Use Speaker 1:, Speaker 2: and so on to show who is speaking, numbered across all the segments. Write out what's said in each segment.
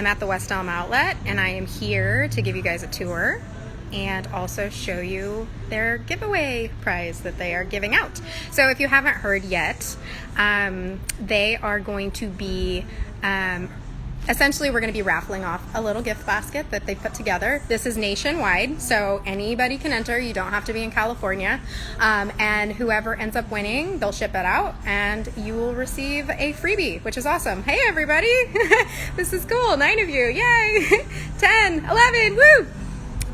Speaker 1: am at the West Elm Outlet, and I am here to give you guys a tour and also show you their giveaway prize that they are giving out. So if you haven't heard yet, they are going to be essentially, we're going to be raffling off a little gift basket that they put together. This is nationwide, so anybody can enter. You don't have to be in California. And whoever ends up winning, they'll ship it out, and you will receive a freebie, which is awesome. Hey, everybody. This is cool. 9 of you. Yay. 10, 11. Woo.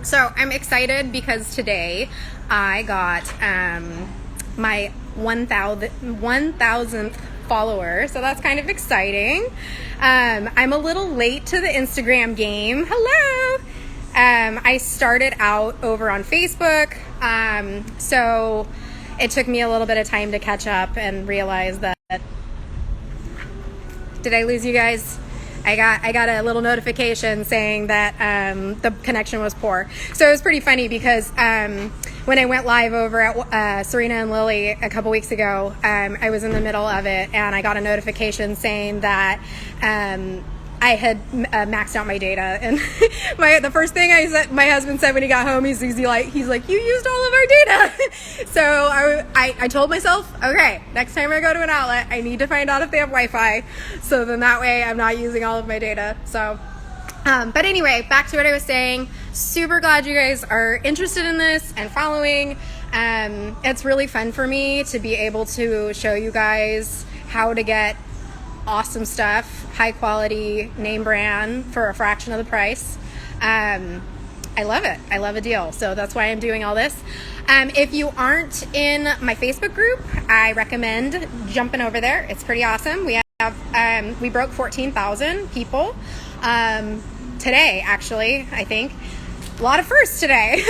Speaker 1: So I'm excited because today I got my 1,000th follower, so that's kind of exciting. I'm a little late to the Instagram game. Hello. I started out over on Facebook, so it took me a little bit of time to catch up and realize that. Did I lose you guys? I got a little notification saying that the connection was poor. So it was pretty funny because when I went live over at Serena and Lily a couple weeks ago, I was in the middle of it, and I got a notification saying that I had maxed out my data. And the first thing my husband said when he got home, he's like, you used all of our data. So I told myself, okay, next time I go to an outlet, I need to find out if they have Wi-Fi, so then that way I'm not using all of my data. So but anyway, back to what I was saying. Super glad you guys are interested in this and following. It's really fun for me to be able to show you guys how to get awesome stuff, high quality, name brand for a fraction of the price. I love it. I love a deal. So that's why I'm doing all this. If you aren't in my Facebook group, I recommend jumping over there. It's pretty awesome. We broke 14,000 people today, actually, I think. A lot of firsts today.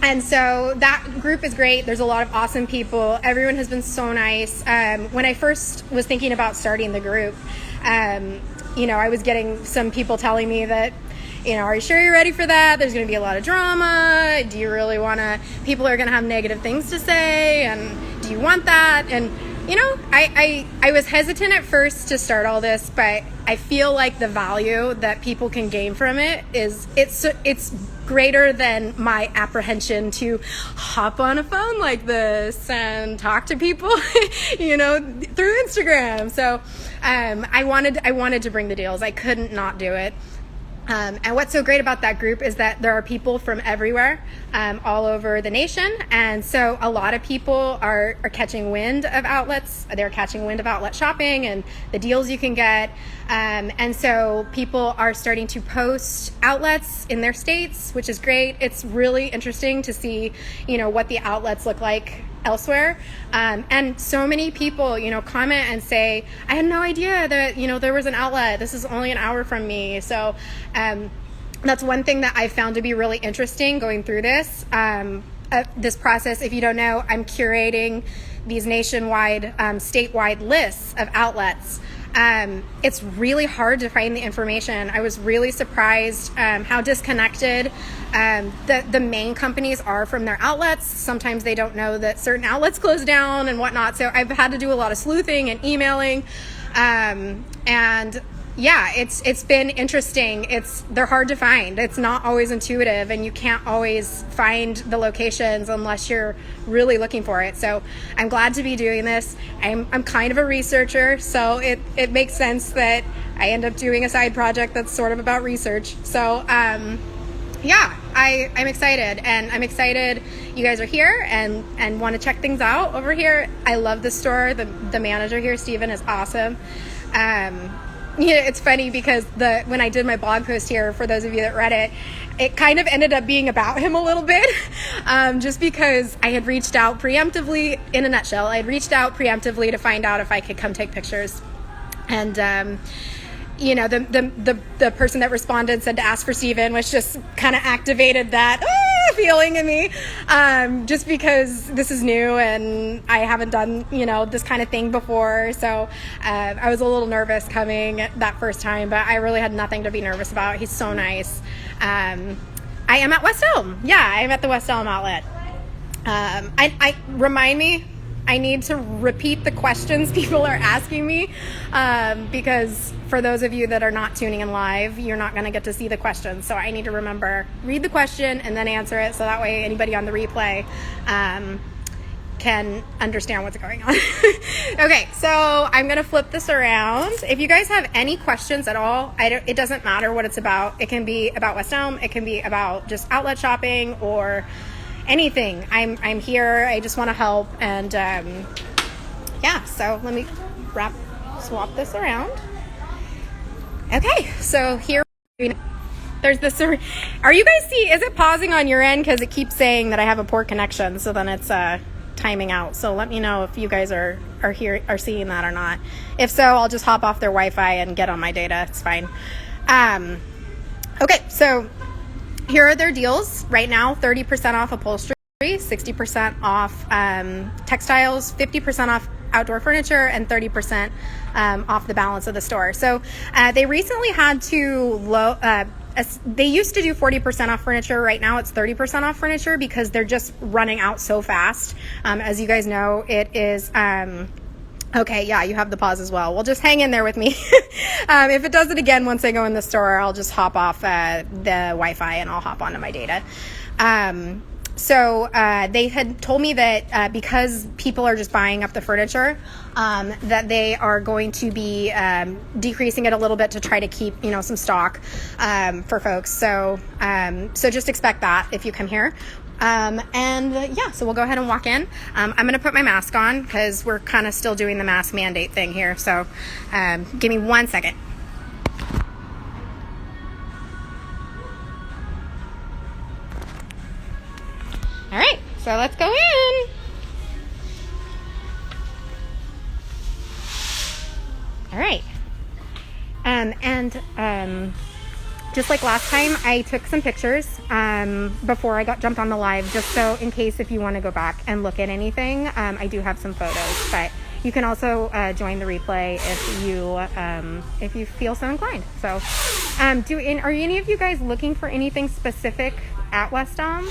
Speaker 1: And so that group is great. There's a lot of awesome people. Everyone has been so nice. When I first was thinking about starting the group, I was getting some people telling me that, are you sure you're ready for that? There's going to be a lot of drama. Do you really want to, people are going to have negative things to say, and do you want that? And I was hesitant at first to start all this, but I feel like the value that people can gain from it it's greater than my apprehension to hop on a phone like this and talk to people, through Instagram. So I wanted to bring the deals. I couldn't not do it. And what's so great about that group is that there are people from everywhere, all over the nation. And so a lot of people are catching wind of outlets. They're catching wind of outlet shopping and the deals you can get. And so people are starting to post outlets in their states, which is great. It's really interesting to see, what the outlets look like elsewhere. And so many people, comment and say, I had no idea that, there was an outlet. This is only an hour from me. So that's one thing that I found to be really interesting going through this process. If you don't know, I'm curating these nationwide, statewide lists of outlets. It's really hard to find the information. I was really surprised how disconnected the main companies are from their outlets. Sometimes they don't know that certain outlets close down and whatnot. So I've had to do a lot of sleuthing and emailing. And yeah, it's been interesting. They're hard to find. It's not always intuitive, and you can't always find the locations unless you're really looking for it. So I'm glad to be doing this. I'm kind of a researcher, so it makes sense that I end up doing a side project that's sort of about research. So yeah, I'm excited, and I'm excited you guys are here and want to check things out over here. I love the store. The manager here, Steven, is awesome. It's funny because when I did my blog post here, for those of you that read it, it kind of ended up being about him a little bit, just because I had reached out preemptively. In a nutshell, I had reached out preemptively to find out if I could come take pictures, and the person that responded said to ask for Steven, which just kind of activated that feeling in me, just because this is new and I haven't done, this kind of thing before. So I was a little nervous coming that first time, but I really had nothing to be nervous about. He's so nice. I am at West Elm. Yeah, I'm at the West Elm Outlet. Remind me, I need to repeat the questions people are asking me, because for those of you that are not tuning in live, you're not going to get to see the questions. So I need to remember, read the question and then answer it, so that way anybody on the replay can understand what's going on. Okay, so I'm going to flip this around. If you guys have any questions at all, it doesn't matter what it's about. It can be about West Elm. It can be about just outlet shopping or anything. I'm here. I just want to help. And yeah, so let me swap this around. Okay, so here there's the Serena. Are you guys is it pausing on your end? Because it keeps saying that I have a poor connection, so then it's timing out. So let me know if you guys are seeing that or not. If so, I'll just hop off their Wi-Fi and get on my data. It's fine. Okay, so here are their deals right now: 30% off upholstery, 60% off textiles, 50% off outdoor furniture, and 30% off the balance of the store. So they recently had to they used to do 40% off furniture. Right now it's 30% off furniture because they're just running out so fast. As you guys know, it is okay, yeah, you have the pause as well. Well, just hang in there with me. If it does it again once I go in the store, I'll just hop off the Wi-Fi and I'll hop onto my data. So they had told me that because people are just buying up the furniture, that they are going to be decreasing it a little bit to try to keep, some stock for folks. So so just expect that if you come here. And yeah, so we'll go ahead and walk in. I'm going to put my mask on because we're kind of still doing the mask mandate thing here. So give me 1 second. All right, so let's go in. All right. Just like last time, I took some pictures before I jumped on the live, just so in case if you want to go back and look at anything, I do have some photos, but you can also join the replay if you feel so inclined. So, are any of you guys looking for anything specific at West Elm?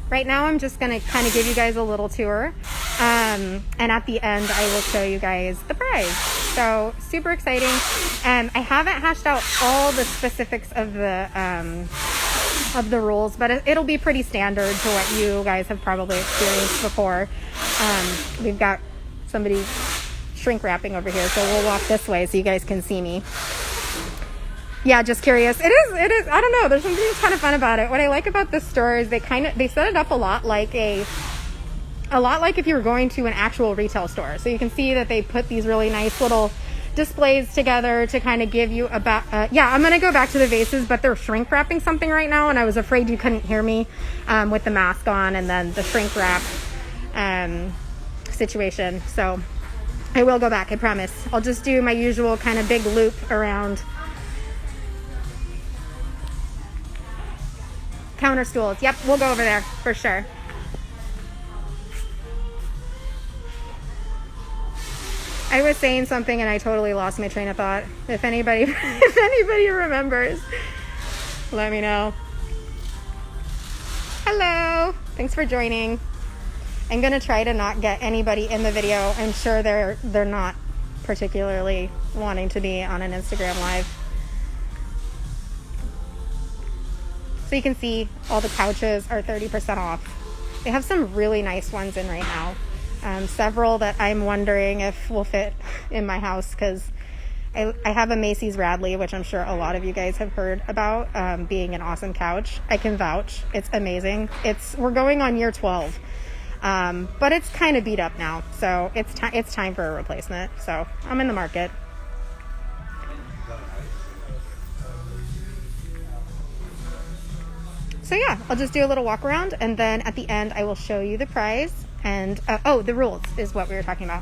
Speaker 1: Right now, I'm just going to kind of give you guys a little tour, and at the end, I will show you guys the price. So, super exciting. I haven't hashed out all the specifics of the rules, but it'll be pretty standard to what you guys have probably experienced before. We've got somebody shrink wrapping over here, so we'll walk this way so you guys can see me. Yeah, just curious. It is. I don't know. There's something kind of fun about it. What I like about this store is they set it up a lot like if you were going to an actual retail store. So you can see that they put these really nice little displays together to kind of give you about, yeah, I'm going to go back to the vases, but they're shrink wrapping something right now. And I was afraid you couldn't hear me, with the mask on and then the shrink wrap, situation. So I will go back. I promise. I'll just do my usual kind of big loop around. Counter stools. Yep, we'll go over there for sure. I was saying something and I totally lost my train of thought. If anybody remembers, let me know. Hello. Thanks for joining. I'm going to try to not get anybody in the video. I'm sure they're not particularly wanting to be on an Instagram live. So you can see all the couches are 30% off. They have some really nice ones in right now. Several that I'm wondering if will fit in my house because I have a Macy's Radley, which I'm sure a lot of you guys have heard about, being an awesome couch. I can vouch. It's amazing. We're going on year 12. But it's kind of beat up now. So it's time for a replacement. So I'm in the market. So yeah, I'll just do a little walk around and then at the end I will show you the price and the rules is what we were talking about.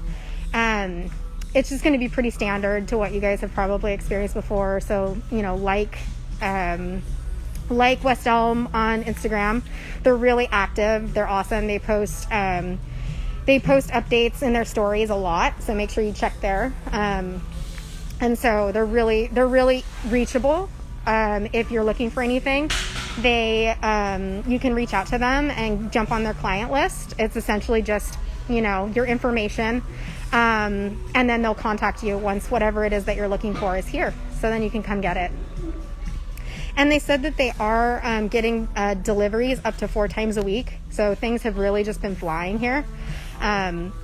Speaker 1: It's just going to be pretty standard to what you guys have probably experienced before. So, like West Elm on Instagram, they're really active. They're awesome. They post updates in their stories a lot. So make sure you check there. And so they're really reachable if you're looking for anything. they you can reach out to them and jump on their client list. It's essentially just, you know, your information, and then they'll contact you once whatever it is that you're looking for is here, so then you can come get it. And they said that they are getting deliveries up to 4 times a week, so things have really just been flying here.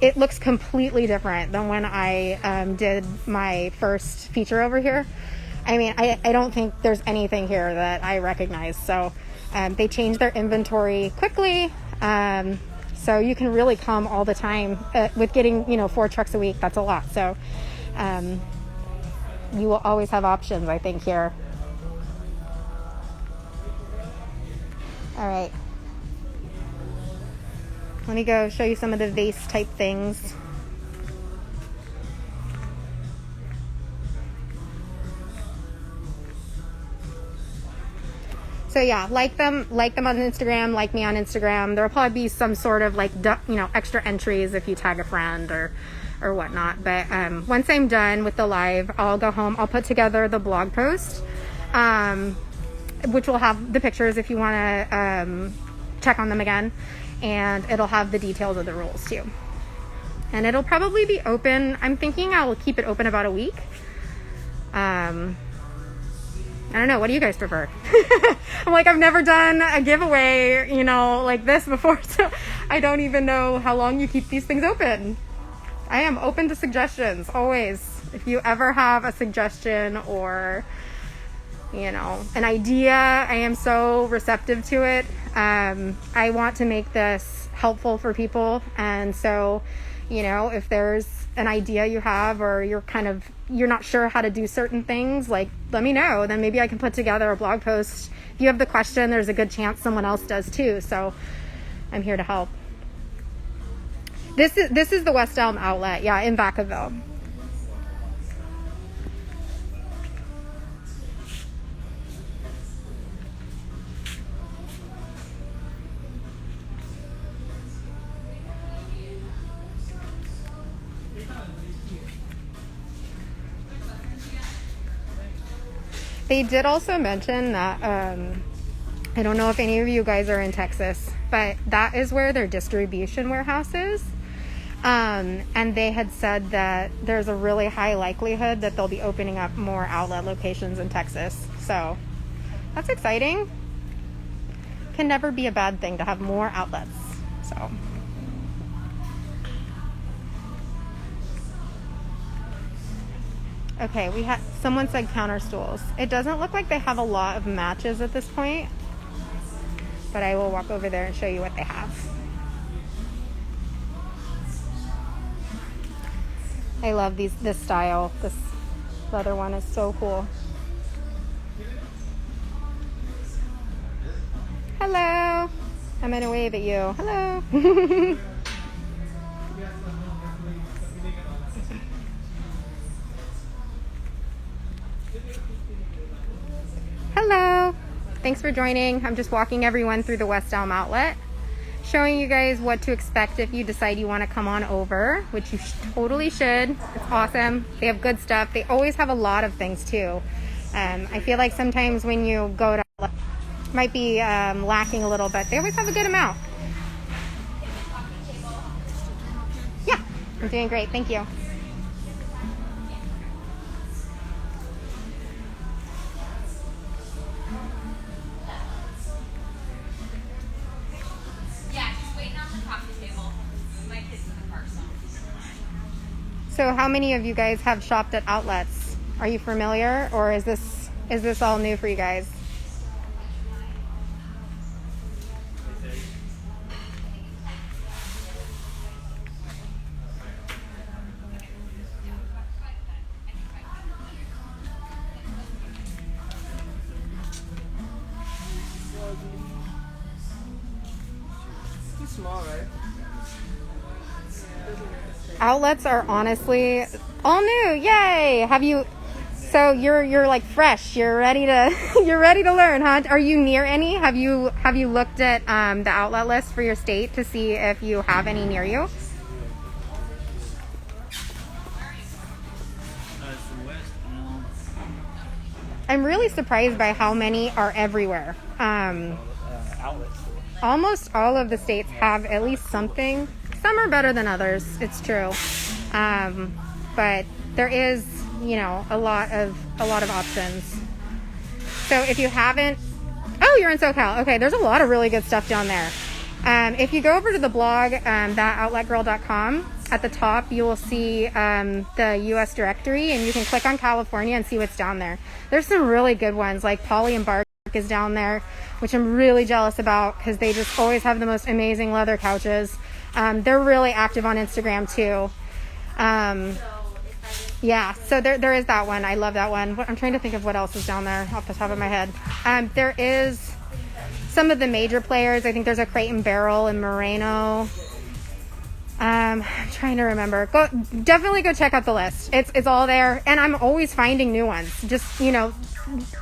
Speaker 1: It looks completely different than when I did my first feature over here. I mean, I don't think there's anything here that I recognize. So they changed their inventory quickly. So you can really come all the time. With getting, you know, 4 trucks a week, that's a lot. So you will always have options, I think, here. All right. Let me go show you some of the vase type things. So yeah, like them on Instagram, like me on Instagram. There'll probably be some sort of like, you know, extra entries if you tag a friend or whatnot. But once I'm done with the live, I'll go home. I'll put together the blog post, which will have the pictures if you want to check on them again, and it'll have the details of the rules too. And it'll probably be open. I'm thinking I'll keep it open about a week. I don't know. What do you guys prefer? I'm like, I've never done a giveaway, you know, like this before, so I don't even know how long you keep these things open. I am open to suggestions, always. If you ever have a suggestion or, you know, an idea, I am so receptive to it. I want to make this helpful for people, and so, you know, if there's an idea you have, or you're not sure how to do certain things, like, let me know. Then maybe I can put together a blog post. If you have the question, there's a good chance someone else does too. So I'm here to help. This is the West Elm Outlet, yeah, in Vacaville. They did also mention that, I don't know if any of you guys are in Texas, but that is where their distribution warehouse is. And they had said that there's a really high likelihood that they'll be opening up more outlet locations in Texas. So that's exciting. Can never be a bad thing to have more outlets. So. Okay, someone said counter stools. It doesn't look like they have a lot of matches at this point, but I will walk over there and show you what they have. I love this style. This leather one is so cool. Hello. I'm gonna wave at you. Hello. Hello. Thanks for joining. I'm just walking everyone through the West Elm Outlet, showing you guys what to expect if you decide you want to come on over, which you totally should. It's awesome. They have good stuff. They always have a lot of things too. I feel like sometimes when you go to, might be lacking a little, but they always have a good amount. Yeah, I'm doing great. Thank you. So how many of you guys have shopped at outlets? Are you familiar, or is this all new for you guys?
Speaker 2: It's small, right?
Speaker 1: Outlets are honestly all new. Yay! So you're like fresh. You're ready to learn, huh? Are you near any? Have you looked at the outlet list for your state to see if you have any near you?
Speaker 2: It's West Elm.
Speaker 1: I'm really surprised by how many are everywhere.
Speaker 2: Outlet store.
Speaker 1: Almost all of the states have at least something. Some are better than others, it's true. But there is, you know, a lot of options. So if you haven't, oh, you're in SoCal. Okay, there's a lot of really good stuff down there. If you go over to the blog, thatoutletgirl.com, at the top you will see the US directory, and you can click on California and see what's down there. There's some really good ones, like Polly and Bark is down there, which I'm really jealous about because they just always have the most amazing leather couches. They're really active on Instagram too. Yeah, so there is that one. I love that one. I'm trying to think of what else is down there off the top of my head. There is some of the major players. I think there's a Crate and Barrel in Moreno. I'm trying to remember. Definitely go check out the list. It's all there, and I'm always finding new ones. Just, you know,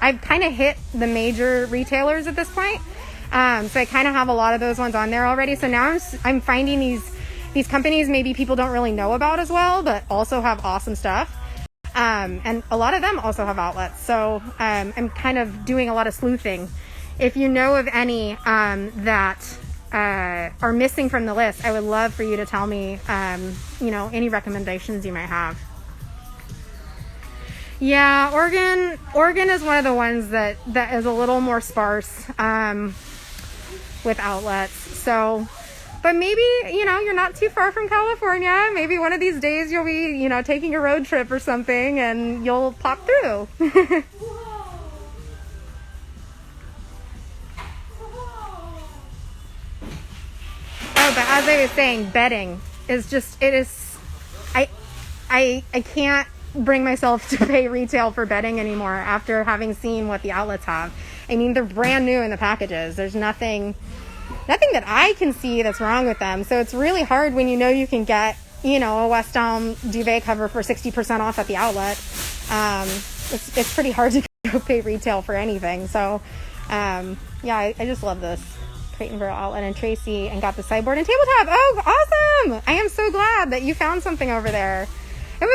Speaker 1: I've kind of hit the major retailers at this point, so I kind of have a lot of those ones on there already. So now I'm finding these companies maybe people don't really know about as well, but also have awesome stuff. And a lot of them also have outlets. So I'm kind of doing a lot of sleuthing. If you know of any that are missing from the list, I would love for you to tell me, you know, any recommendations you might have. Yeah, Oregon is one of the ones that is a little more sparse with outlets. So, but maybe, you know, you're not too far from California. Maybe one of these days you'll be, you know, taking a road trip or something and you'll pop through. Oh, but as I was saying, bedding is just, it is, I can't bring myself to pay retail for bedding anymore after having seen what the outlets have. I mean, they're brand new in the packages. There's nothing that I can see that's wrong with them. So it's really hard when you know you can get, you know, a West Elm duvet cover for 60% off at the outlet. It's pretty hard to go pay retail for anything. So, yeah, I just love this. Crate and Barrel Outlet and Tracy, and got the sideboard and tabletop. Oh, awesome! I am so glad that you found something over there. It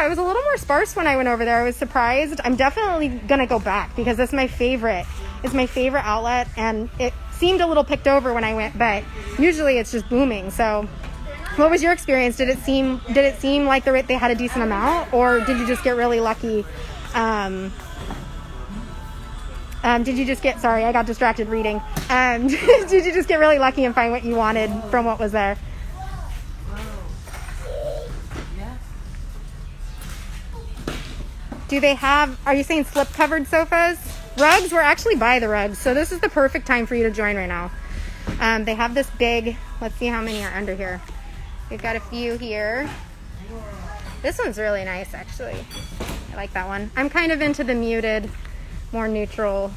Speaker 1: was a little more sparse when I went over there. I was surprised. I'm definitely gonna go back because it's my favorite. It's my favorite outlet, and it seemed a little picked over when I went, but usually it's just booming. So, what was your experience? Did it seem like they had a decent amount, or did you just get really lucky? Did you just get, sorry, I got distracted reading. Did you just get really lucky and find what you wanted from what was there? Do they have, are you saying slip covered sofas? Rugs? We're actually by the rugs, so this is the perfect time for you to join right now. They have this big, let's see how many are under here. We've got a few here. This one's really nice, actually. I like that one. I'm kind of into the muted, more neutral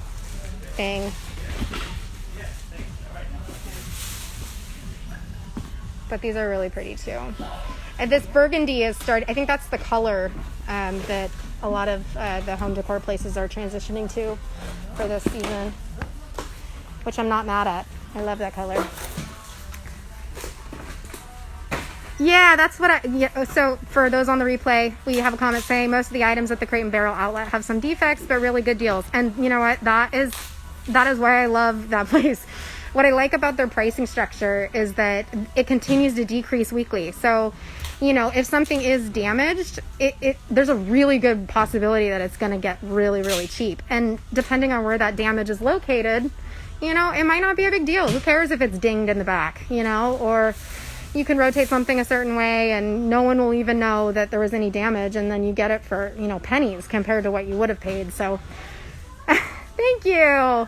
Speaker 1: thing. But these are really pretty too. And this burgundy is I think that's the color that a lot of the home decor places are transitioning to for this season, which I'm not mad at. I love that color. Yeah, that's what so for those on the replay, we have a comment saying most of the items at the Crate and Barrel outlet have some defects, but really good deals. And you know what? That is why I love that place. What I like about their pricing structure is that it continues to decrease weekly. So, you know, if something is damaged, there's a really good possibility that it's going to get really, really cheap. And depending on where that damage is located, you know, it might not be a big deal. Who cares if it's dinged in the back, you know, or you can rotate something a certain way and no one will even know that there was any damage, and then you get it for, you know, pennies compared to what you would have paid. So thank you.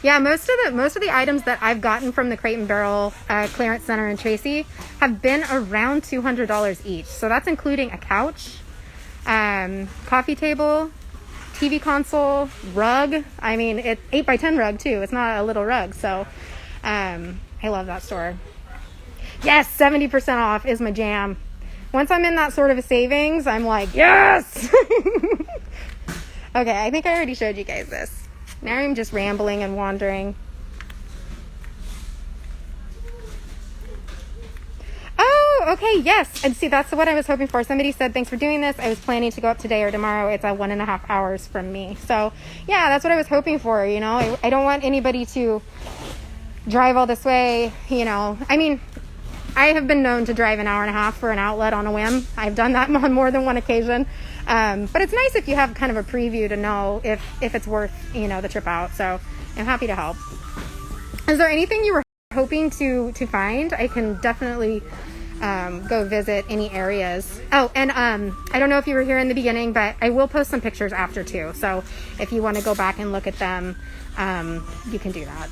Speaker 1: Yeah, most of the items that I've gotten from the Crate and Barrel clearance center in Tracy have been around $200 each. So that's including a couch, coffee table, TV console, rug. I mean, it's 8x10 rug too. It's not a little rug. So I love that store. Yes, 70% off is my jam. Once I'm in that sort of a savings, I'm like, yes! Okay, I think I already showed you guys this. Now I'm just rambling and wandering. Oh, Oh, okay, yes. And see, that's what I was hoping for. Somebody said, thanks for doing this. I was planning to go up today or tomorrow. It's 1.5 hours from me. So, yeah, that's what I was hoping for, you know. I don't want anybody to drive all this way, you know. I mean, I have been known to drive 1.5 hours for an outlet on a whim. I've done that on more than one occasion. But it's nice if you have kind of a preview to know if it's worth, you know, the trip out. So I'm happy to help. Is there anything you were hoping to find? I can definitely go visit any areas. Oh, and I don't know if you were here in the beginning, but I will post some pictures after too. So if you want to go back and look at them, you can do that.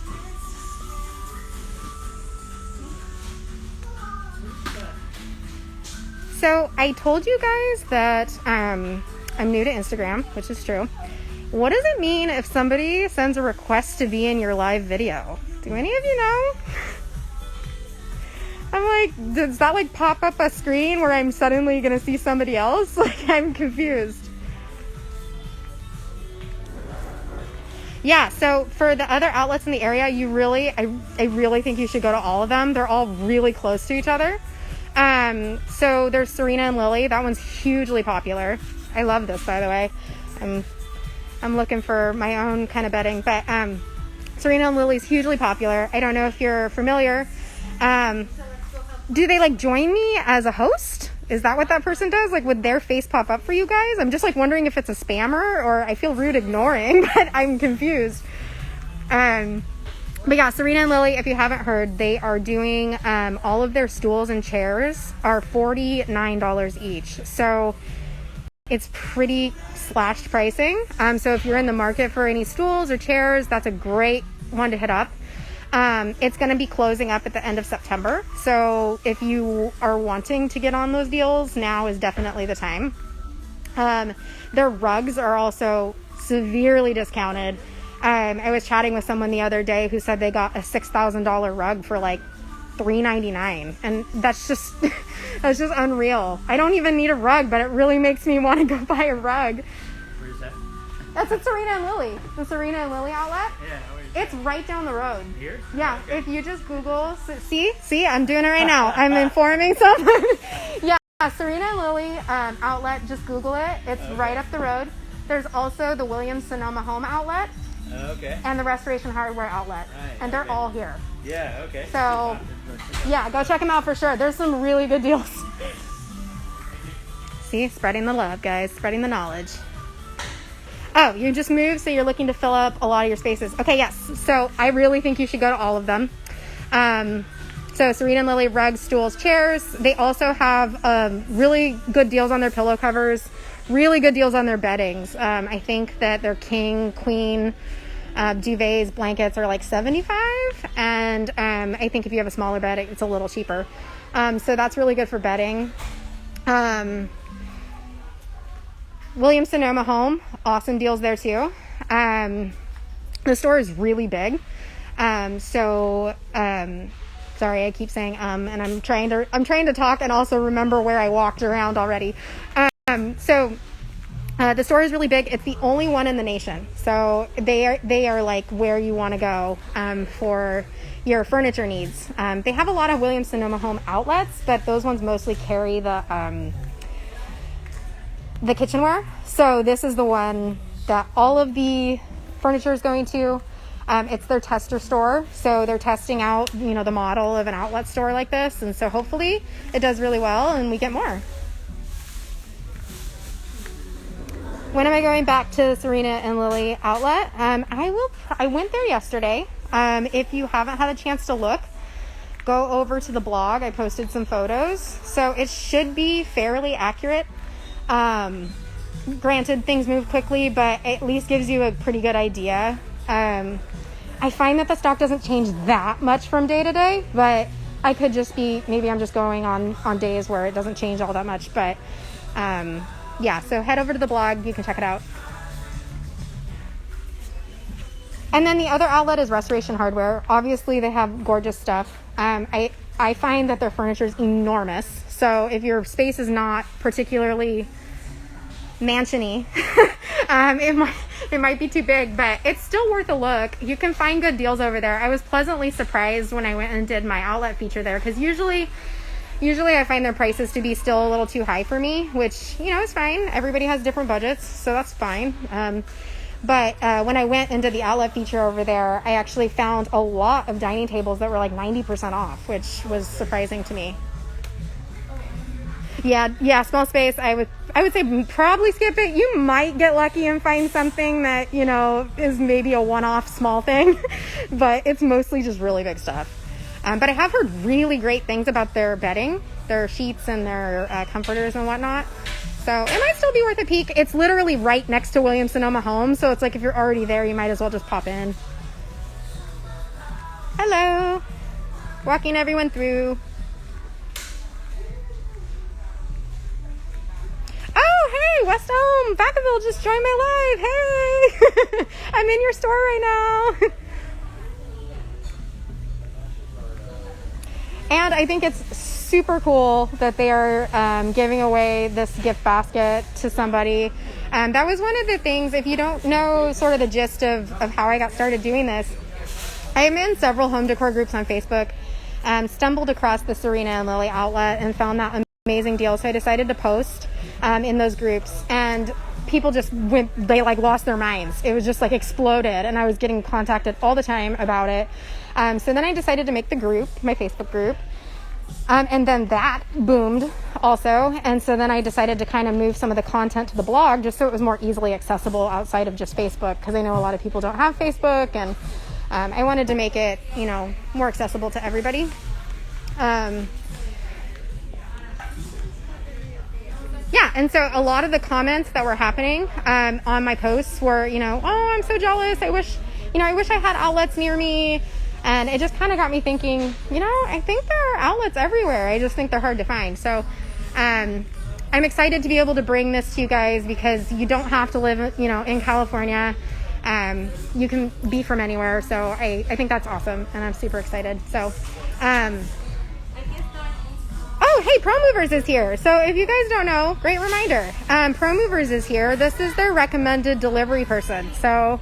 Speaker 1: So I told you guys that I'm new to Instagram, which is true. What does it mean if somebody sends a request to be in your live video? Do any of you know? I'm like, does that like pop up a screen where I'm suddenly gonna see somebody else? Like, I'm confused. Yeah, so for the other outlets in the area, I really think you should go to all of them. They're all really close to each other. So there's Serena and Lily. That one's hugely popular. I love this, by the way. I'm looking for my own kind of bedding, but Serena and Lily's hugely popular. I don't know if you're familiar. Do they like join me as a host? Is that what that person does? Like, would their face pop up for you guys? I'm just like wondering if it's a spammer, or I feel rude ignoring, but I'm confused. But yeah, Serena and Lily, if you haven't heard, they are doing all of their stools and chairs are $49 each. So it's pretty slashed pricing. So if you're in the market for any stools or chairs, that's a great one to hit up. It's going to be closing up at the end of September. So if you are wanting to get on those deals, now is definitely the time. Their rugs are also severely discounted. I was chatting with someone the other day who said they got a $6,000 rug for like $399, and that's just unreal. I don't even need a rug, but it really makes me want to go buy a rug.
Speaker 2: Where's that?
Speaker 1: That's at Serena and Lily, the Serena and Lily outlet.
Speaker 2: Yeah,
Speaker 1: it's right down the road.
Speaker 2: Here?
Speaker 1: Yeah,
Speaker 2: okay.
Speaker 1: If you just Google, see, I'm doing it right now. I'm informing someone. Yeah, Serena and Lily outlet. Just Google it. It's right up the road. There's also the Williams-Sonoma Home outlet.
Speaker 2: Okay.
Speaker 1: And the Restoration Hardware outlet.
Speaker 2: Right,
Speaker 1: and they're all here.
Speaker 2: Yeah, okay.
Speaker 1: So, yeah, go check them out for sure. There's some really good deals. See, spreading the love, guys. Spreading the knowledge. Oh, you just moved, so you're looking to fill up a lot of your spaces. Okay, yes. So I really think you should go to all of them. So Serena and Lily rugs, stools, chairs. They also have really good deals on their pillow covers. Really good deals on their beddings. I think that their king, queen, duvets, blankets are like $75, and I think if you have a smaller bed, it's a little cheaper. So that's really good for bedding. Williams-Sonoma Home, awesome deals there too. The store is really big. Sorry, I keep saying and I'm trying to talk and also remember where I walked around already. The store is really big. It's the only one in the nation. So they are like where you want to go for your furniture needs. They have a lot of Williams-Sonoma Home outlets, but those ones mostly carry the kitchenware. So this is the one that all of the furniture is going to. It's their tester store. So they're testing out, the model of an outlet store like this. And so hopefully it does really well and we get more. When am I going back to the Serena and Lily outlet? I went there yesterday. If you haven't had a chance to look, go over to the blog. I posted some photos. So it should be fairly accurate. Granted, things move quickly, but at least gives you a pretty good idea. I find that the stock doesn't change that much from day to day, but I could just maybe I'm just going on days where it doesn't change all that much. But yeah, so head over to the blog. You can check it out. And then the other outlet is Restoration Hardware. Obviously, they have gorgeous stuff. I find that their furniture is enormous. So if your space is not particularly mansion-y, it might be too big, but it's still worth a look. You can find good deals over there. I was pleasantly surprised when I went and did my outlet feature there, because usually Usually I find their prices to be still a little too high for me, which, you know, is fine. Everybody has different budgets, so that's fine. But when I went into the outlet feature over there, I actually found a lot of dining tables that were like 90% off, which was surprising to me. Yeah, small space. I would say probably skip it. You might get lucky and find something that, you know, is maybe a one-off small thing, but it's mostly just really big stuff. But I have heard really great things about their bedding, their sheets and their comforters and whatnot. So it might still be worth a peek. It's literally right next to Williams-Sonoma Home, so it's like if you're already there, you might as well just pop in. Hello. Walking everyone through. Oh, hey, West Elm, Vacaville just joined my live. Hey, I'm in your store right now. And I think it's super cool that they are giving away this gift basket to somebody. That was one of the things, if you don't know sort of the gist of how I got started doing this, I am in several home decor groups on Facebook, stumbled across the Serena and Lily outlet and found that amazing deal. So I decided to post in those groups, and people just they like lost their minds. It was just like exploded, and I was getting contacted all the time about it. So then I decided to make the group, my Facebook group, and then that boomed also. And so then I decided to kind of move some of the content to the blog just so it was more easily accessible outside of just Facebook, because I know a lot of people don't have Facebook, and I wanted to make it, you know, more accessible to everybody. Yeah, and so a lot of the comments that were happening on my posts were, you know, oh, I'm so jealous. I wish I had outlets near me. And it just kind of got me thinking, you know, I think there are outlets everywhere. I just think they're hard to find. So I'm excited to be able to bring this to you guys, because you don't have to live, you know, in California. You can be from anywhere. So I think that's awesome, and I'm super excited. So, oh, hey, Pro Movers is here. So if you guys don't know, great reminder. Pro Movers is here. This is their recommended delivery person. So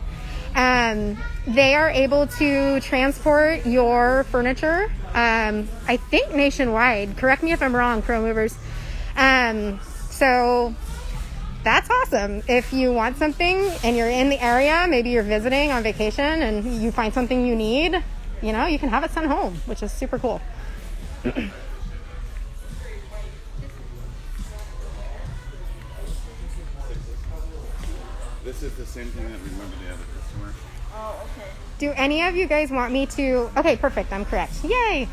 Speaker 1: they are able to transport your furniture, I think nationwide. Correct me if I'm wrong, Pro Movers. So that's awesome. If you want something and you're in the area, maybe you're visiting on vacation and you find something you need, you know, you can have it sent home, which is super cool.
Speaker 3: This is the same thing that we remember the other customer.
Speaker 4: Oh, okay.
Speaker 1: Do any of you guys want me to... Okay, perfect. I'm correct. Yay!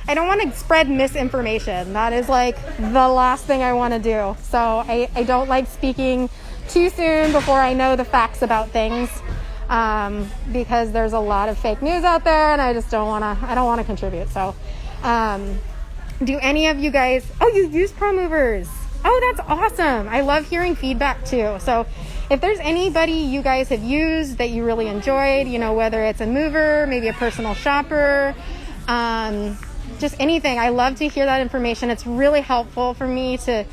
Speaker 1: I don't want to spread misinformation. That is like the last thing I want to do. So I don't like speaking too soon before I know the facts about things, because there's a lot of fake news out there, and I just don't want to contribute. So do any of you guys... Oh, you use Pro Movers. Oh, that's awesome. I love hearing feedback too. So if there's anybody you guys have used that you really enjoyed, you know, whether it's a mover, maybe a personal shopper, just anything, I love to hear that information. It's really helpful for me to,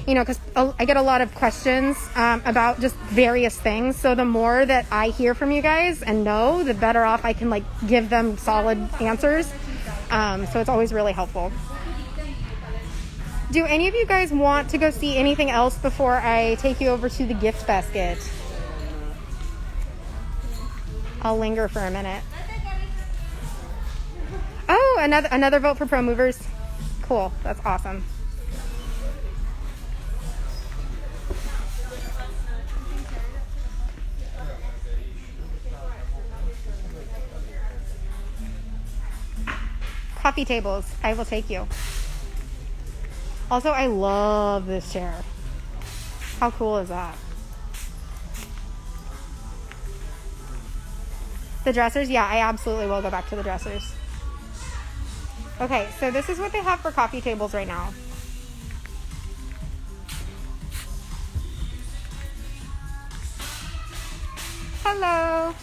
Speaker 1: you know, because I get a lot of questions about just various things. So the more that I hear from you guys and know, the better off I can like give them solid answers. So it's always really helpful. Do any of you guys want to go see anything else before I take you over to the gift basket? I'll linger for a minute. Oh, another vote for Pro Movers. Cool. That's awesome. Coffee tables. I will take you. Also, I love this chair. How cool is that? The dressers? Yeah, I absolutely will go back to the dressers. Okay, so this is what they have for coffee tables right now. Hello.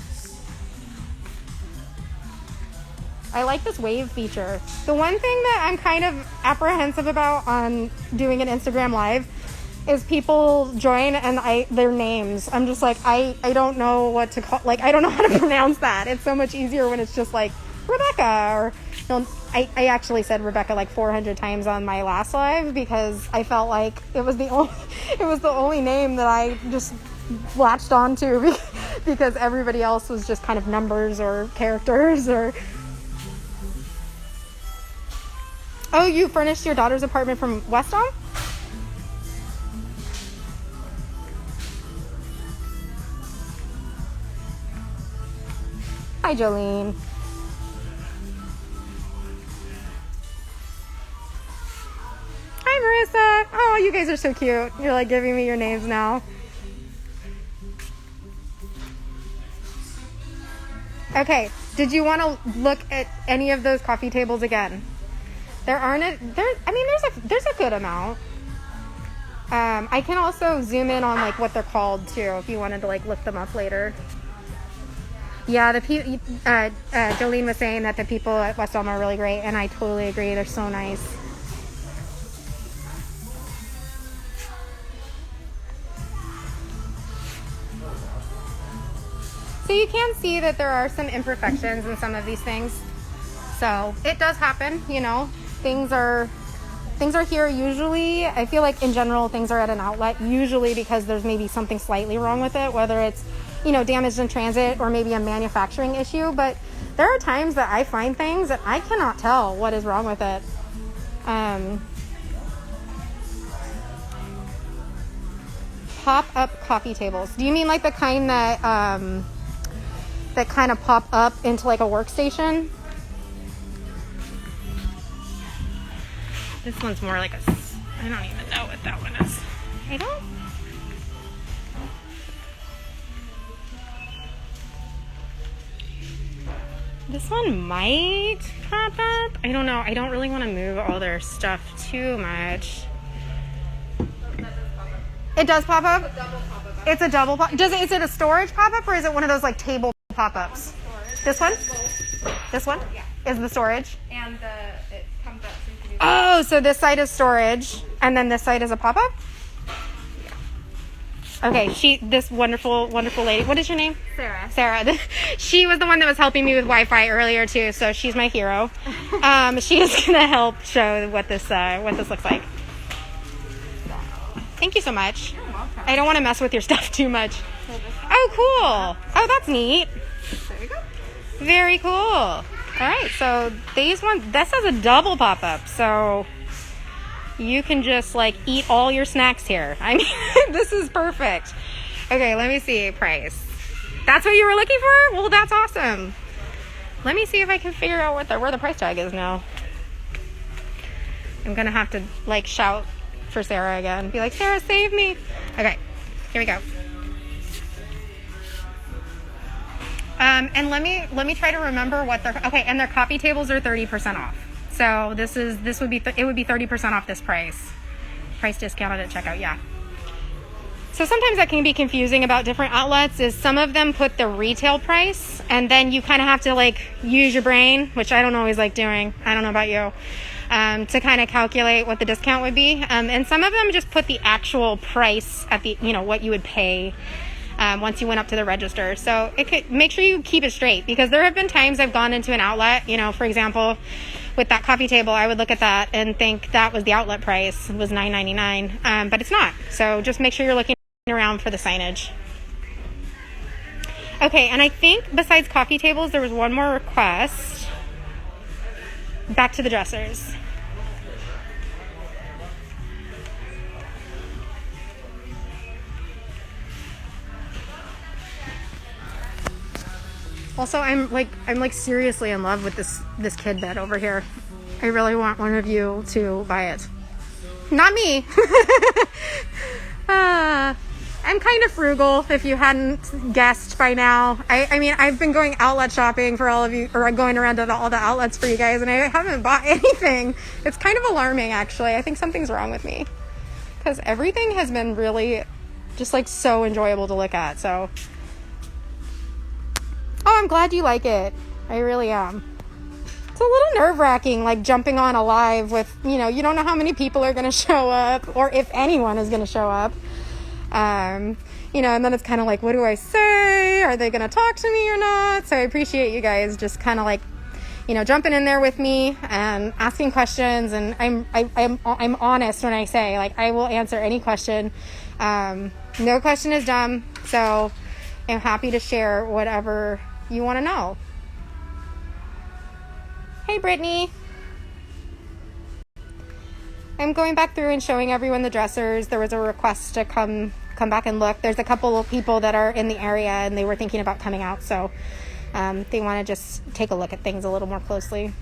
Speaker 1: I like this wave feature. The one thing that I'm kind of apprehensive about on doing an Instagram live is people join and their names. I'm just like, I don't know what to call, like, I don't know how to pronounce that. It's so much easier when it's just like Rebecca, or no, I actually said Rebecca like 400 times on my last live because I felt like it was the only name that I just latched onto because everybody else was just kind of numbers or characters or. Oh, you furnished your daughter's apartment from West Elm? Hi, Jolene. Hi, Marissa. Oh, you guys are so cute. You're like giving me your names now. Okay, did you want to look at any of those coffee tables again? There's a good amount. I can also zoom in on like what they're called too if you wanted to like look them up later. Yeah, Jolene was saying that the people at West Elm are really great, and I totally agree. They're so nice. So you can see that there are some imperfections in some of these things. So it does happen, you know. Things are here usually. I feel like in general things are at an outlet usually because there's maybe something slightly wrong with it, whether it's, you know, damaged in transit or maybe a manufacturing issue. But there are times that I find things that I cannot tell what is wrong with it. Pop-up coffee tables. Do you mean like the kind that that kind of pop up into like a workstation? This one's more like I don't even know what that one is. I don't. This one might pop up. I don't know. I don't really want to move all their stuff too much. It does pop up? It's a double pop. Is it a storage pop-up or is it one of those like table pop-ups? This one? This one?
Speaker 4: Yeah.
Speaker 1: Is the storage?
Speaker 4: And it comes up so you can do
Speaker 1: Oh, so this side is storage and then this side is a pop-up? Okay, this wonderful lady. What is your name?
Speaker 4: Sarah.
Speaker 1: Sarah. She was the one that was helping me with Wi-Fi earlier too, so she's my hero. She is gonna help show what this looks like. Thank you so much.
Speaker 4: You're welcome.
Speaker 1: I don't want to mess with your stuff too much. Oh, cool. Oh, that's neat.
Speaker 4: There you go.
Speaker 1: Very cool. All right, so this has a double pop-up, so you can just like eat all your snacks here. I mean, this is perfect. Okay, let me see price. That's what you were looking for? Well, that's awesome. Let me see if I can figure out where the price tag is now. I'm gonna have to like shout for Sarah again. Be like, Sarah, save me. Okay, here we go. And let me try to remember what and their coffee tables are 30% off. So it would be 30% off this price. Price discounted at checkout, yeah. So sometimes that can be confusing about different outlets is some of them put the retail price and then you kind of have to like use your brain, which I don't always like doing. I don't know about you. To kind of calculate what the discount would be. And some of them just put the actual price at the, what you would pay once you went up to the register. So make sure you keep it straight because there have been times I've gone into an outlet, for example, with that coffee table, I would look at that and think that was the outlet price. It was $9.99, but it's not. So just make sure you're looking around for the signage. Okay, and I think besides coffee tables, there was one more request. Back to the dressers. Also, I'm like seriously in love with this kid bed over here. I really want one of you to buy it. Not me. I'm kind of frugal, if you hadn't guessed by now. I mean, I've been going outlet shopping for all of you, or going around to all the outlets for you guys, and I haven't bought anything. It's kind of alarming, actually. I think something's wrong with me. Because everything has been really just like so enjoyable to look at, so. Oh, I'm glad you like it. I really am. It's a little nerve-wracking, like jumping on a live with, you don't know how many people are going to show up, or if anyone is going to show up. And then it's kind of like, what do I say? Are they going to talk to me or not? So I appreciate you guys just kind of like, jumping in there with me and asking questions. And I'm honest when I say, like, I will answer any question. No question is dumb. So I'm happy to share whatever you want to know. Hey, Brittany. I'm going back through and showing everyone the dressers. There was a request to come back and look. There's a couple of people that are in the area and they were thinking about coming out. So they want to just take a look at things a little more closely.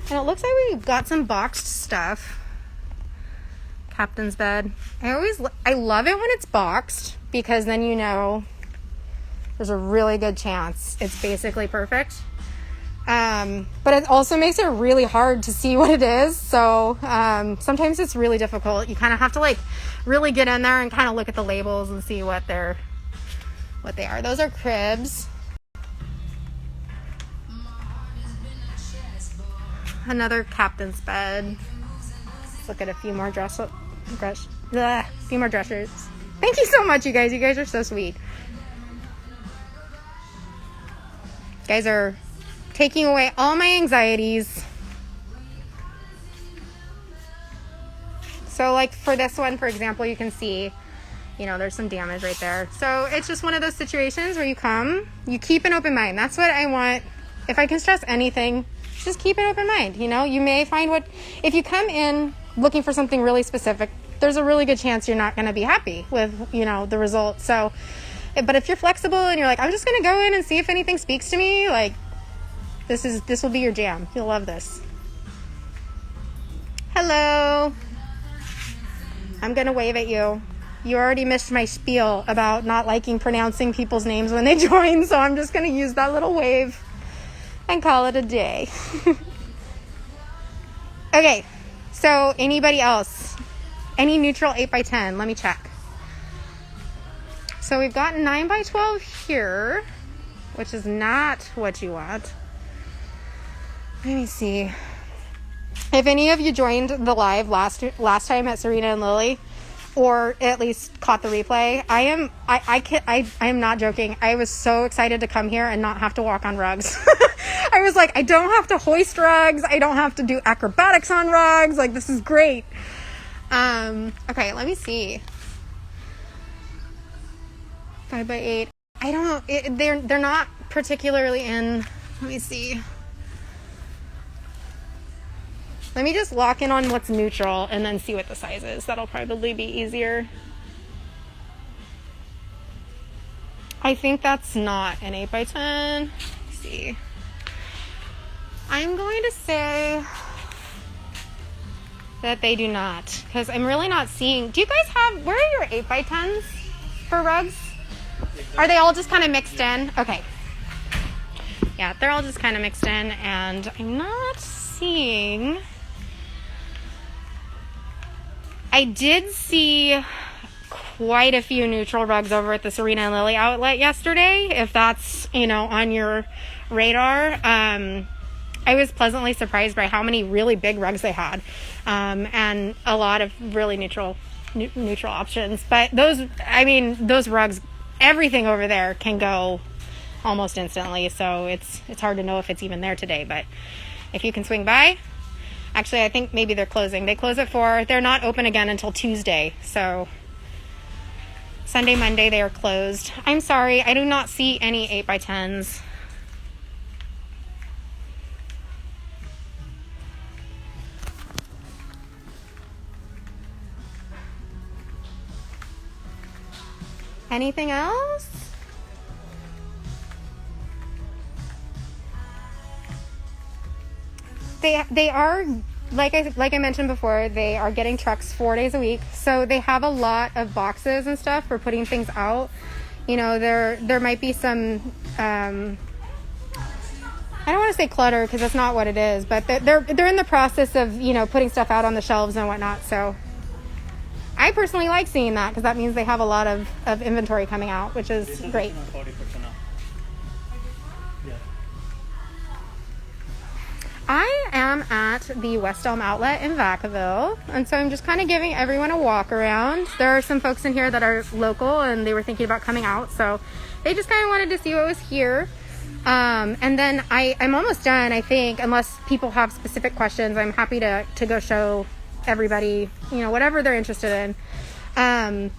Speaker 1: And it looks like we've got some boxed stuff. Captain's bed. I love it when it's boxed because then there's a really good chance it's basically perfect. But it also makes it really hard to see what it is. So sometimes it's really difficult. You kind of have to like really get in there and kind of look at the labels and see what they are. Those are cribs. Another captain's bed. Let's look at a few more dressers. Thank you so much, you guys. You guys are so sweet. You guys are taking away all my anxieties. So like for this one, for example, you can see, there's some damage right there. So it's just one of those situations where you keep an open mind. That's what I want. If I can stress anything, just keep an open mind. You may find if you come in looking for something really specific, there's a really good chance you're not going to be happy with, the result. So, but if you're flexible and you're like, I'm just going to go in and see if anything speaks to me, like, this will be your jam. You'll love this. Hello. I'm going to wave at you. You already missed my spiel about not liking pronouncing people's names when they join, so I'm just going to use that little wave and call it a day. Okay, so anybody else? Any neutral 8x10? Let me check. So we've got 9x12 here, which is not what you want. Let me see. If any of you joined the live last time at Serena and Lily, or at least caught the replay, I am not joking. I was so excited to come here and not have to walk on rugs. I was like, I don't have to hoist rugs. I don't have to do acrobatics on rugs. Like, this is great. Okay, let me see. 5x8. They're not particularly in. Let me see. Let me just lock in on what's neutral and then see what the size is. That'll probably be easier. I think that's not an 8x10. Let's see. I'm going to say that they do not, because I'm really not seeing. Do you guys where are your 8x10s for rugs? Are they all just kind of mixed in? Okay. Yeah, they're all just kind of mixed in, and I'm not seeing. I did see quite a few neutral rugs over at the Serena and Lily outlet yesterday, if that's, on your radar. I was pleasantly surprised by how many really big rugs they had, and a lot of really neutral options. But those rugs, everything over there can go almost instantly, so it's hard to know if it's even there today. But if you can swing by. Actually, I think maybe they're closing. They close at 4. They're not open again until Tuesday. So Sunday, Monday, they are closed. I'm sorry. I do not see any 8x10s. Anything else? They are, like I mentioned before, they are getting trucks 4 days a week. So they have a lot of boxes and stuff for putting things out. There might be some, I don't want to say clutter because that's not what it is, but they're in the process of, putting stuff out on the shelves and whatnot. So I personally like seeing that because that means they have a lot of inventory coming out, which is great.
Speaker 2: 40% off. Yeah.
Speaker 1: I am at the West Elm Outlet in Vacaville, and so I'm just kind of giving everyone a walk around. There are some folks in here that are local, and they were thinking about coming out, so they just kind of wanted to see what was here. And then I'm almost done, I think, unless people have specific questions. I'm happy to go show everybody, you know, whatever they're interested in.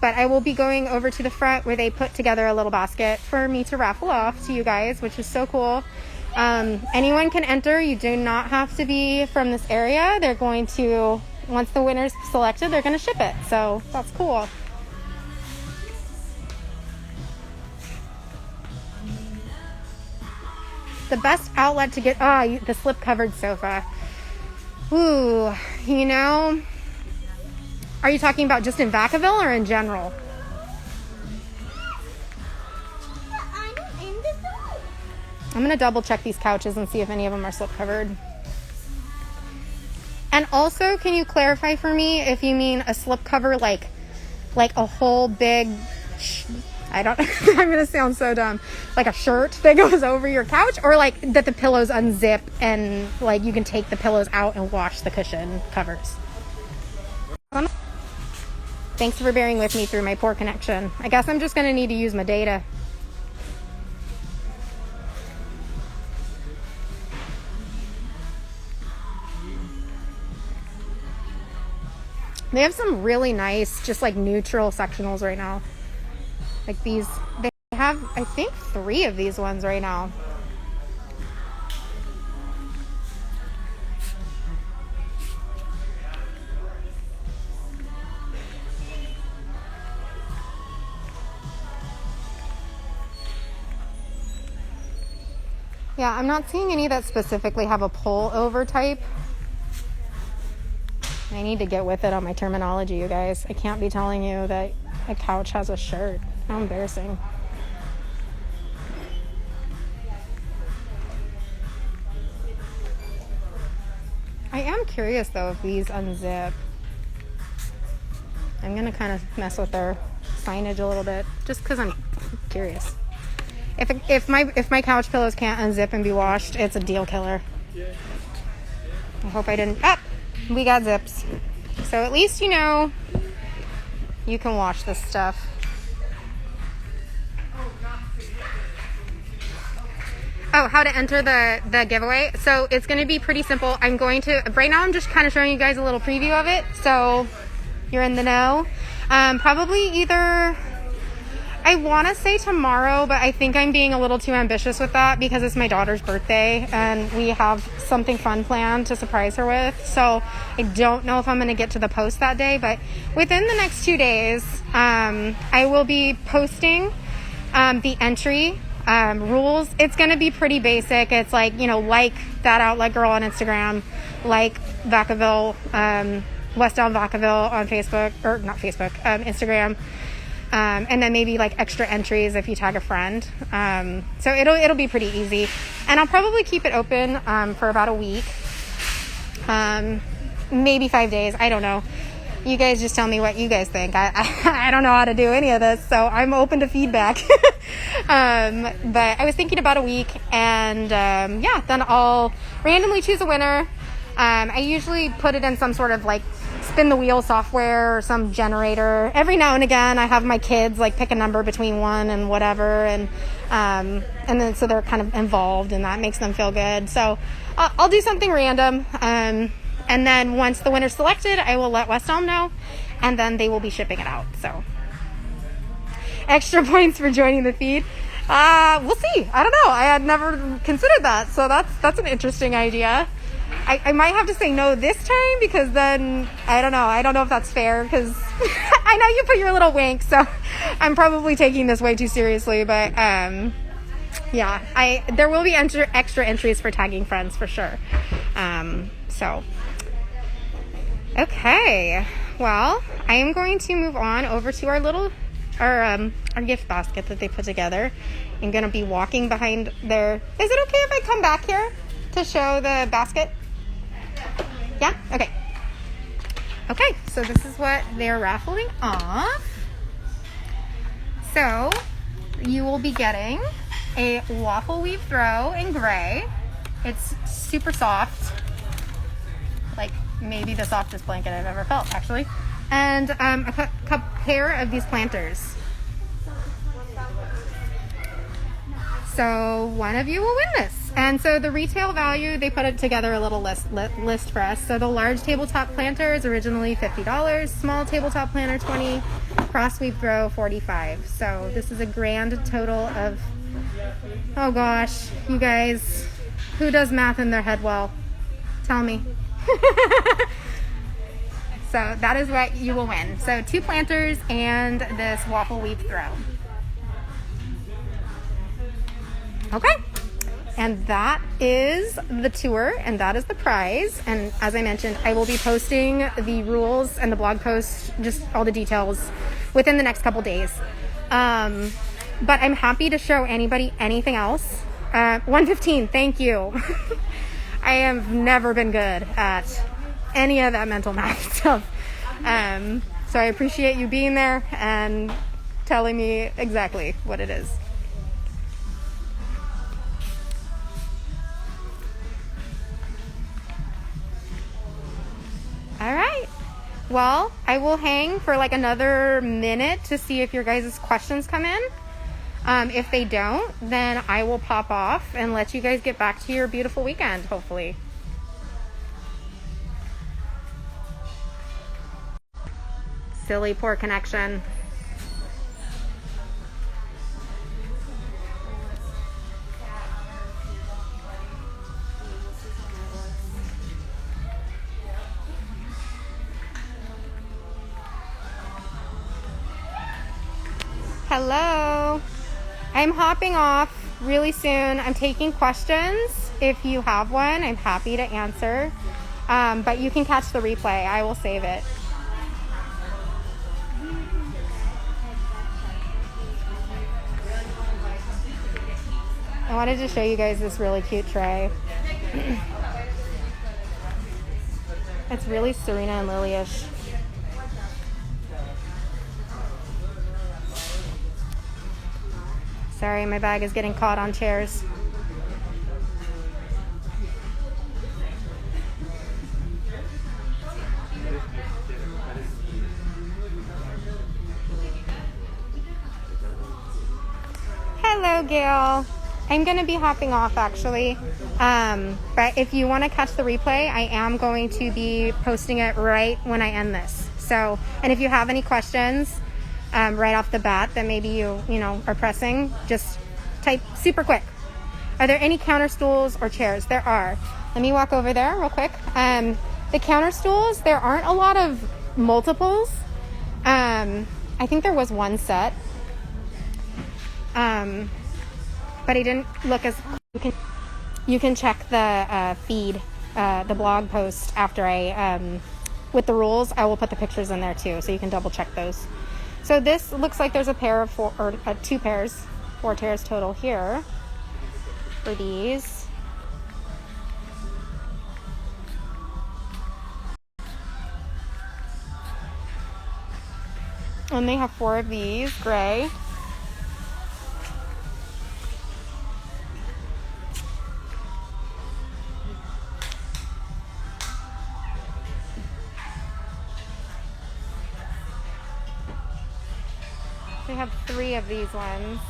Speaker 1: But I will be going over to the front where they put together a little basket for me to raffle off to you guys, which is so cool. Anyone can enter. You do not have to be from this area. They're going to, once the winner's selected, they're going to ship it. So that's cool. The best outlet to get, the slip-covered sofa. Ooh, you know, are you talking about just in Vacaville or in general? I'm going to double check these couches and see if any of them are slip-covered. And also, can you clarify for me if you mean a slip-cover like a whole big, I don't, I'm going to sound so dumb, like a shirt that goes over your couch, or like that the pillows unzip and like you can take the pillows out and wash the cushion covers? Thanks for bearing with me through my poor connection. I guess I'm just going to need to use my data. They have some really nice, just like neutral sectionals right now. Like these, they have, I think, 3 of these ones right now. Yeah, I'm not seeing any that specifically have a pull over type. I need to get with it on my terminology, you guys. I can't be telling you that a couch has a shirt. How embarrassing. I am curious though if these unzip. I'm gonna kind of mess with their signage a little bit just because I'm curious. If my couch pillows can't unzip and be washed, it's a deal killer. I hope I didn't. We got zips. So at least you know you can wash this stuff. Oh, how to enter the giveaway. So it's going to be pretty simple. Right now I'm just kind of showing you guys a little preview of it. So you're in the know. Probably either, I want to say tomorrow, but I think I'm being a little too ambitious with that because it's my daughter's birthday and we have something fun planned to surprise her with. So I don't know if I'm going to get to the post that day, but within the next 2 days, I will be posting the entry rules. It's going to be pretty basic. It's like, like that outlet girl on Instagram, like Vacaville, West Elm Vacaville on Facebook, or not Facebook, Instagram. And then maybe like extra entries if you tag a friend. So it'll be pretty easy. And I'll probably keep it open for about a week. Maybe 5 days. I don't know. You guys just tell me what you guys think. I don't know how to do any of this, so I'm open to feedback. But I was thinking about a week, and then I'll randomly choose a winner. I usually put it in some sort of like spin the wheel software or some generator. Every now and again I have my kids like pick a number between 1 and whatever, and then so they're kind of involved and that makes them feel good. So I'll do something random, and then once the winner's selected, I will let West Elm know, and then they will be shipping it out. So extra points for joining the feed. We'll see. I don't know. I had never considered that, so that's an interesting idea. I might have to say no this time because then I don't know if that's fair because I know you put your little wink, so I'm probably taking this way too seriously, but there will be extra entries for tagging friends for sure. So okay, well, I am going to move on over to our gift basket that they put together. I'm going to be walking behind their, is it okay if I come back here to show the basket? Yeah? Okay. Okay, so this is what they're raffling off. So, you will be getting a waffle weave throw in gray. It's super soft. Like, maybe the softest blanket I've ever felt, actually. And a pair of these planters. So one of you will win this. And so the retail value, they put it together a little list for us. So the large tabletop planter is originally $50, small tabletop planter $20, cross sweep throw $45. So this is a grand total of, oh gosh, you guys, who does math in their head well? Tell me. So that is what you will win. So 2 planters and this waffle weave throw. Okay. And that is the tour, and that is the prize. And as I mentioned, I will be posting the rules and the blog post, just all the details, within the next couple days. But I'm happy to show anybody anything else. 115, thank you. I have never been good at any of that mental math stuff. So I appreciate you being there and telling me exactly what it is. All right. Well, I will hang for like another minute to see if your guys' questions come in. If they don't, then I will pop off and let you guys get back to your beautiful weekend, hopefully. Silly poor connection. Hello. I'm hopping off really soon. I'm taking questions. If you have one, I'm happy to answer. But you can catch the replay. I will save it. I wanted to show you guys this really cute tray. It's really Serena and Lily-ish. Sorry, my bag is getting caught on chairs. Hello, Gail. I'm going to be hopping off, actually. But if you want to catch the replay, I am going to be posting it right when I end this. So, and if you have any questions, right off the bat that maybe you are pressing, just type super quick. Are there any counter stools or chairs? There are. Let me walk over there real quick. The counter stools, there aren't a lot of multiples. I think there was one set. But I didn't look as... You can check the feed, the blog post after with the rules. I will put the pictures in there too, so you can double check those. So this looks like there's a pair of 2 pairs, 4 pairs total here for these. And they have 4 of these, gray. They have 3 of these ones.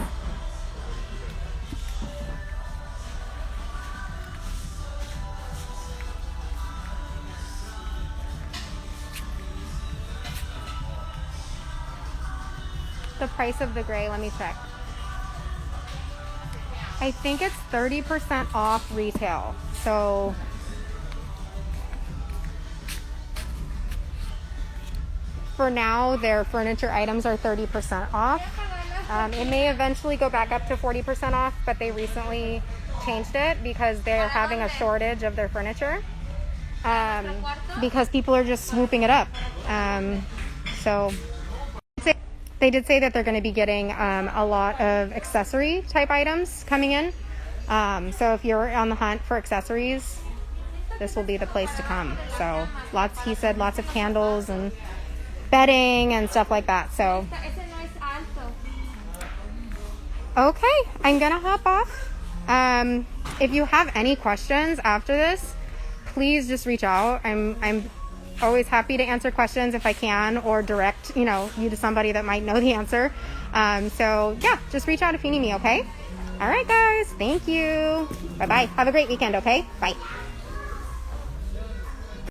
Speaker 1: The price of the gray, let me check. I think it's 30% off retail. So for now, their furniture items are 30% off. It may eventually go back up to 40% off, but they recently changed it because they're having a shortage of their furniture. Because people are just swooping it up. So they did say that they're going to be getting a lot of accessory type items coming in. So if you're on the hunt for accessories, this will be the place to come. So he said lots of candles and bedding and stuff like that. So okay, I'm gonna hop off. If you have any questions after this, please just reach out. I'm always happy to answer questions if I can, or direct you to somebody that might know the answer. So yeah, just reach out if you need me. Okay. All right, guys. Thank you. Bye-bye. Have a great weekend, okay? Bye.